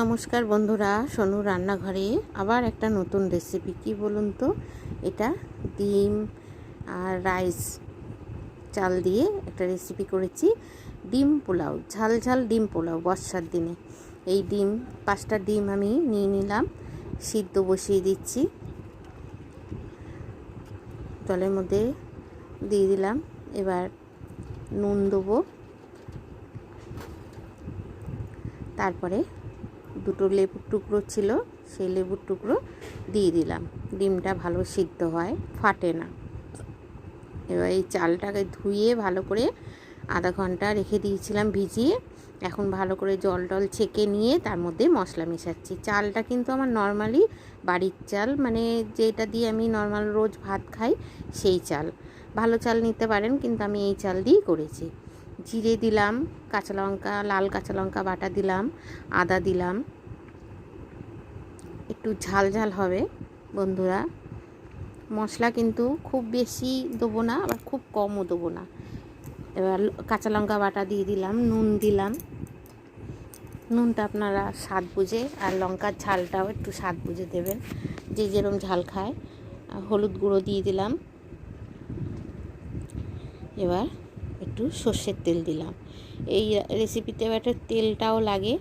নমস্কার বন্ধুরা, সোনু রান্নাঘরে আবার একটা নতুন রেসিপি। কি বলুন তো, এটা ডিম আর রাইস চাল দিয়ে একটা রেসিপি করেছি। ডিম পোলাও, ঝাল ঝাল ডিম পোলাও বর্ষার দিনে। এই ডিম 5টা ডিম আমি নিয়ে নিলাম, সিদ্ধ বসিয়ে দিচ্ছি। জলের মধ্যে দিয়ে দিলাম। এবার নুন দেবো, তারপরে দুটো লেবুর টুকরো ছিল, সেই লেবুর টুকরো দিয়ে দিলাম। ডিমটা ভালো সিদ্ধ হয়, ফাটে না। এবার এই চালটাকে ধুয়ে ভালো করে আধা ঘন্টা রেখে দিয়েছিলাম ভিজিয়ে। এখন ভালো করে জল টল ছেঁকে নিয়ে তার মধ্যে মশলা মেশাচ্ছি। চালটা কিন্তু আমার নর্মালি বাড়ির চাল, মানে যেটা দিয়ে আমি নর্মাল রোজ ভাত খাই সেই চাল। ভালো চাল নিতে পারেন, কিন্তু আমি এই চাল দিয়েই করেছি। জিরে দিলাম, কাঁচা লঙ্কা, লাল কাঁচা লঙ্কা বাটা দিলাম, আদা দিলাম। একটু ঝাল ঝাল হবে বন্ধুরা। মশলা কিন্তু খুব বেশি দেবো না, আবার খুব কমও দেবো না। এবার কাঁচা লঙ্কা বাটা দিয়ে দিলাম, নুন দিলাম। নুনটা আপনারা স্বাদ বুঝে, আর লঙ্কার ঝালটাও একটু স্বাদ বুঝে দেবেন, যে যেরকম ঝাল খায়। হলুদ গুঁড়ো দিয়ে দিলাম। এবার একটু সর্ষের তেল দিলাম। এই রেসিপিতে একটা তেলটাও লাগে,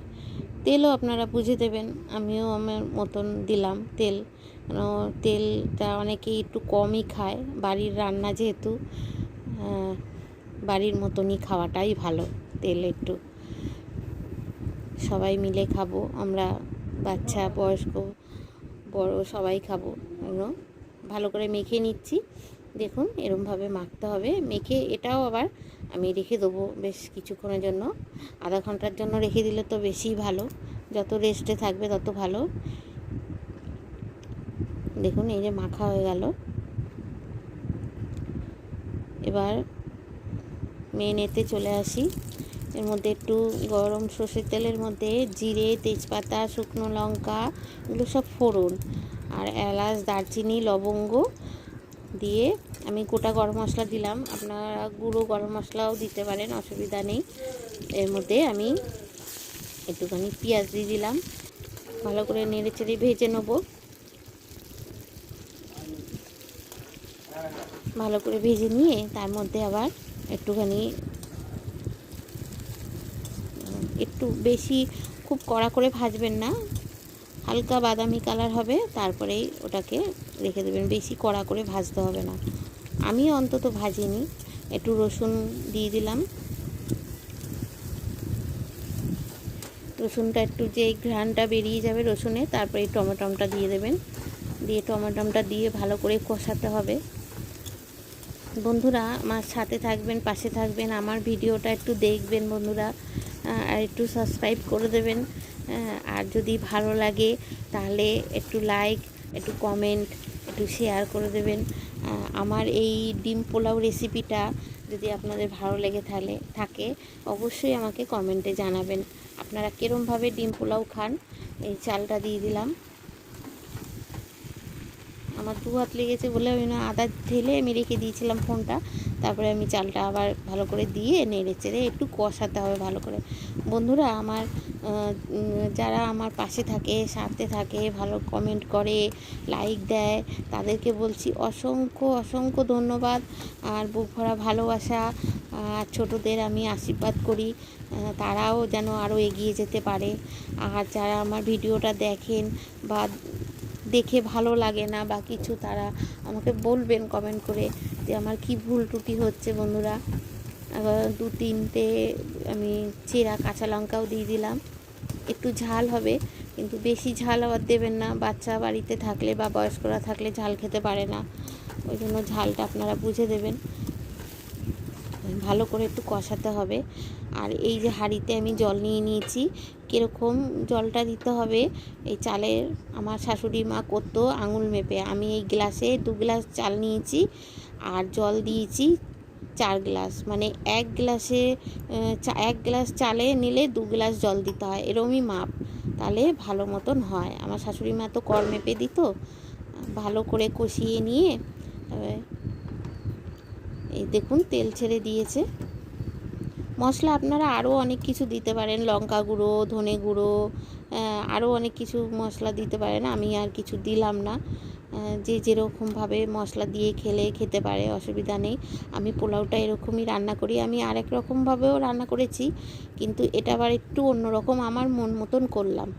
তেলও আপনারা বুঝে দেবেন। আমিও আমার মতন দিলাম তেল, তেলটা অনেকেই একটু কমই খায়। বাড়ির রান্না যেহেতু, বাড়ির মতনই খাওয়াটাই ভালো। তেল একটু সবাই মিলে খাবো আমরা, বাচ্চা বয়স্ক বড় সবাই খাবো। ভালো করে মেখে নিচ্ছি। দেখুন এরমভাবে মাখতে হবে। মেখে এটাও আবার আমি রেখে দেবো বেশ কিছুক্ষণের জন্য। আধা ঘন্টার জন্য রেখে দিলে তো বেশিই ভালো, যত রেস্টে থাকবে তত ভালো। দেখুন এই যে মাখা হয়ে গেল। এবার মেন এতে চলে আসি। এর মধ্যে একটু গরম সর্ষের তেলের মধ্যে জিরে, তেজপাতা, শুকনো লঙ্কা, এগুলো সব ফোড়ন, আর এলাচ, দারচিনি, লবঙ্গ দিয়ে আমি গোটা গরম মশলা দিলাম। আপনারা গুঁড়ো গরম মশলাও দিতে পারেন, অসুবিধা নেই। এর মধ্যে আমি একটুখানি পেঁয়াজ দিয়ে দিলাম। ভালো করে নেড়ে চেড়ে ভেজে নেব। ভালো করে ভেজে নিয়ে তার মধ্যে আবার একটুখানি, একটু বেশি খুব কড়া করে ভাজবেন না, হালকা বাদামি কালার হবে, তারপরেই ওটাকে রেখে দেবেন। বেশি কড়া করে ভাজতে হবে না। আমি অন্তত ভাজিনি। একটু রসুন দিয়ে দিলাম। রসুনটা একটু যে ঘ্রাণটা বেরিয়ে যাবে রসুনে, তারপরে টমেটোটা দিয়ে দেবেন। দিয়ে টমেটোটা দিয়ে ভালো করে কষাতে হবে। বন্ধুরা আমার সাথে থাকবেন, পাশে থাকবেন, আমার ভিডিওটা একটু দেখবেন বন্ধুরা, আর একটু সাবস্ক্রাইব করে দেবেন। আর যদি ভালো লাগে তাহলে একটু লাইক, একটু কমেন্ট, একটু শেয়ার করে দেবেন। আমার এই ডিম পোলাও রেসিপিটা যদি আপনাদের ভালো লেগে থাকে অবশ্যই আমাকে কমেন্টে জানাবেন আপনারা কীরমভাবে ডিম পোলাও খান। এই চালটা দিয়ে দিলাম। আমার 2 হাত লেগেছে বলে আমি আদা ঢেলে আমি রেখে দিয়েছিলাম ফোনটা। তারপরে আমি চালটা আবার ভালো করে দিয়ে নেড়ে চেড়ে একটু কষাতে হবে ভালো করে। বন্ধুরা আমার যারা আমার পাশে থাকে, সাথে থাকে, ভালো কমেন্ট করে, লাইক দেয়, তাদেরকে বলছি অসংখ্য অসংখ্য ধন্যবাদ। আর বুক ভরা ভালোবাসা। আর ছোটোদের আমি আশীর্বাদ করি তারাও যেন আরও এগিয়ে যেতে পারে। আর যারা আমার ভিডিওটা দেখেন বা দেখে ভালো লাগে না বা কিছু, তারা আমাকে বলবেন কমেন্ট করে যে আমার কি ভুল ত্রুটি হচ্ছে। বন্ধুরা আবার 2-3টে আমি চেরা কাঁচা লঙ্কাও দিয়ে দিলাম। একটু ঝাল হবে, কিন্তু বেশি ঝাল আবার দেবেন না। বাচ্চা বাড়িতে থাকলে বা বয়স্করা থাকলে ঝাল খেতে পারে না, ওই জন্য ঝালটা আপনারা বুঝে দেবেন। ভালো করে একটু কষাতে হবে। আর এই যে হাঁড়িতে আমি জল নিয়ে নিয়েছি, কীরকম জলটা দিতে হবে এই চালের, আমার শাশুড়ি মা করতো আঙুল মেপে। আমি এই গ্লাসে 2 গ্লাস চাল নিয়েছি আর জল দিয়েছি 4 গ্লাস, মানে 1 গ্লাসে 1 গ্লাস চালে নিলে 2 গ্লাস জল দিতে হয়, এরকমই মাপ, তাহলে ভালো মতন হয়। আমার শাশুড়ি মা তো কর মেপে দিত। ভালো করে কষিয়ে নিয়ে এই দেখুন তেল ছেড়ে দিয়েছে। মশলা আপনারা আরও অনেক কিছু দিতে পারেন, লঙ্কা গুঁড়ো, ধনে গুঁড়ো, আরও অনেক কিছু মশলা দিতে পারেন, আমি আর কিছু দিলাম না। যে যেরকমভাবে মশলা দিয়ে খেতে পারে, অসুবিধা নেই। আমি পোলাওটা এরকমই রান্না করি। আমি আরেক রকমভাবেও রান্না করেছি, কিন্তু এটা আবার একটু অন্যরকম আমার মন মতন করলাম।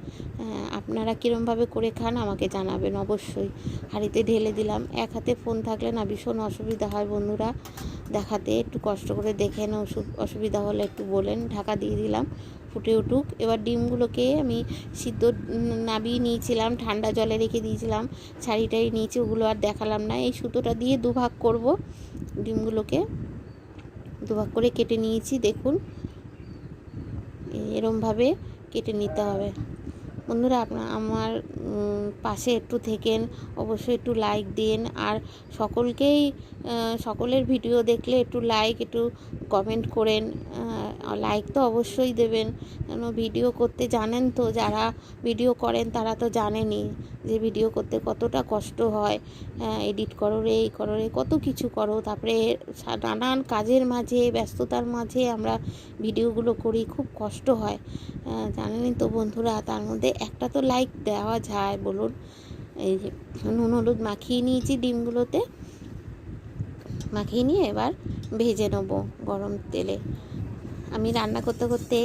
আপনারা কীরমভাবে করে খান আমাকে জানাবেন অবশ্যই। হাঁড়িতে ঢেলে দিলাম। এক হাতে ফোন থাকলে না ভীষণ অসুবিধা হয় বন্ধুরা দেখাতে, একটু কষ্ট করে দেখেন, অসুবিধা হলে একটু বলেন। ঢাকা দিয়ে দিলাম, ফুটে উঠুক। এবার ডিমগুলোকে আমি সিদ্ধ নাবিয়ে নিয়েছিলাম, ঠান্ডা জলে রেখে দিয়েছিলাম, ছাড়িটাই নিয়েছি, ওগুলো আর দেখালাম না। এই সুতোটা দিয়ে দুভাগ করব, ডিমগুলোকে দুভাগ করে কেটে নিয়েছি। দেখুন এরমভাবে কেটে নিতে হবে। বন্ধুরা আমার পাশে একটু থেকেন, অবশ্যই একটু লাইক দিন। আর সকলের ভিডিও দেখলে একটু লাইক, একটু কমেন্ট করেন। লাইক তো অবশ্যই দেবেন, কেন ভিডিও করতে জানেন তো, যারা ভিডিও করেন তারা তো জানেনই যে ভিডিও করতে কতটা কষ্ট হয়। এডিট করো রে, এই করো রে, কত কিছু করো, তারপরে নানান কাজের মাঝে, ব্যস্ততার মাঝে আমরা ভিডিওগুলো করি, খুব কষ্ট হয়, জানেনই তো বন্ধুরা। তার মধ্যে একটা তো লাইক দেওয়া যায় বলুন। এই যে নুন হলুদ মাখিয়ে নিয়েছি ডিমগুলোতে, মাখিয়ে নিয়ে এবার ভেজে নেব গরম তেলে। আমি রান্না করতে করতে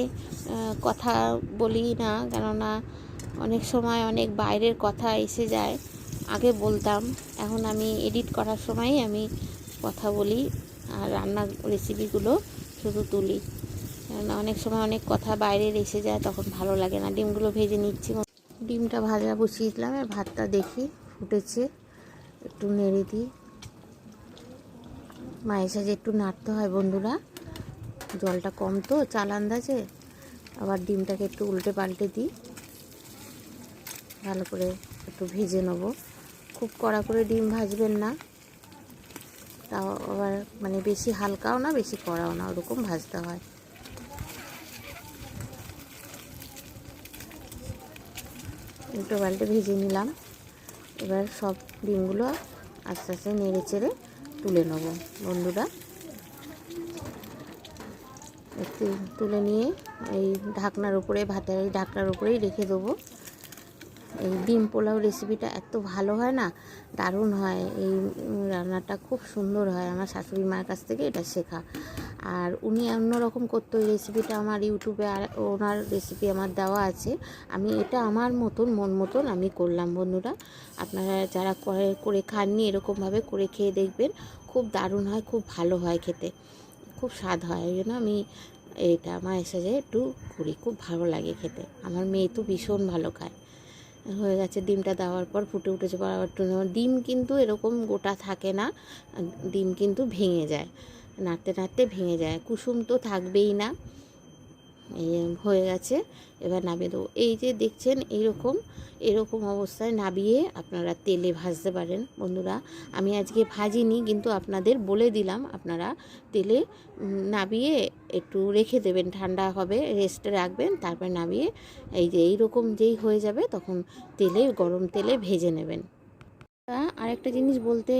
কথা বলি না, কেননা অনেক সময় অনেক বাইরের কথা এসে যায়। আগে বলতাম, এখন আমি এডিট করার সময় আমি কথা বলি আর রান্নার রেসিপিগুলো শুধু তুলি, কেননা অনেক সময় অনেক কথা বাইরের এসে যায়, তখন ভালো লাগে না। ডিমগুলো ভেজে নিচ্ছি। ডিমটা ভাজা বসিয়ে দিলাম, আর ভাতটা দেখি ফুটেছে, একটু নেড়ে দিই। মায়ের সাথে একটু নাড়তে হয় বন্ধুরা, জলটা কম তো চাল আন্দাজে। আবার ডিমটাকে একটু উল্টে পাল্টে দিই, ভালো করে একটু ভেজে নেব। খুব কড়া করে ডিম ভাজবেন না, তাও আবার মানে বেশি হালকাও না বেশি কড়াও না, ওরকম ভাজতে হয়। উল্টো পাল্টে ভেজে নিলাম। এবার সব ডিমগুলো আস্তে আস্তে নেড়ে চেড়ে তুলে নেব বন্ধুরা। একটু তুলে নিয়ে এই ঢাকনার উপরে, ভাতের এই ঢাকনার উপরেই রেখে দেবো। এই ডিম পোলাও রেসিপিটা এত ভালো হয় না, দারুণ হয়। এই রান্নাটা খুব সুন্দর হয়, আমার শাশুড়ি মায়ের কাছ থেকে এটা শেখা। আর উনি অন্যরকম করতো এই রেসিপিটা, আমার ইউটিউবে আর ওনার রেসিপি আমার দেওয়া আছে। আমি এটা আমার মতন মন মতন আমি করলাম বন্ধুরা। আপনারা যারা করে খাননি এরকমভাবে করে খেয়ে দেখবেন, খুব দারুণ হয়, খুব ভালো হয় খেতে, খুব স্বাদ হয়। ওই জন্য আমি এটা মায়ের সাথে একটু করি, খুব ভালো লাগে খেতে। আমার মেয়ে তো ভীষণ ভালো খায়। হয়ে গেছে, ডিমটা দেওয়ার পর ফুটে উঠেছে, আবার ডিম কিন্তু এরকম গোটা থাকে না, ডিম কিন্তু ভেঙে যায়, নাড়তে নাড়তে ভেঙে যায়, কুসুম তো থাকবেই না। এই হয়ে গেছে, এবার নামিয়ে দেবো। এই যে দেখছেন এরকম অবস্থায় নামিয়ে আপনারা তেলে ভাজতে পারেন বন্ধুরা। আমি আজকে ভাজিনি, কিন্তু আপনাদের বলে দিলাম, আপনারা তেলে নামিয়ে একটু রেখে দেবেন, ঠান্ডা হবে, রেস্টে রাখবেন, তারপর নামিয়ে এই যে এইরকম যেই হয়ে যাবে তখন গরম তেলে ভেজে নেবেন। আরেকটা জিনিস বলতে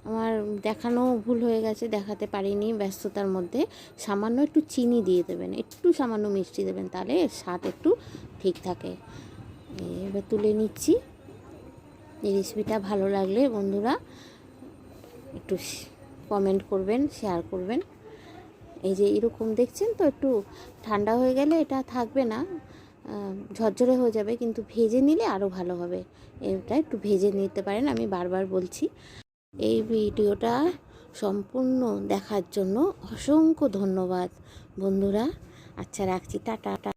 আমার দেখানো ভুল হয়ে গেছে, দেখাতে পারিনি ব্যস্ততার মধ্যে। সামান্য একটু চিনি দিয়ে দেবেন, একটু সামান্য মিষ্টি দেবেন, তাহলে স্বাদ একটু ঠিক থাকে। এবার তুলে নিচ্ছি। এই রেসিপিটা ভালো লাগলে বন্ধুরা একটু কমেন্ট করবেন, শেয়ার করবেন। এই যে এরকম দেখছেন তো, একটু ঠান্ডা হয়ে গেলে এটা থাকবে না, ঝরঝরে হয়ে যাবে, কিন্তু ভেজে নিলে আরও ভালো হবে। এটা একটু ভেজে নিতে পারেন, আমি বারবার বলছি। এই ভিডিওটা সম্পূর্ণ দেখার জন্য অসংখ্য ধন্যবাদ বন্ধুরা। আচ্ছা রাখছি, টাটা।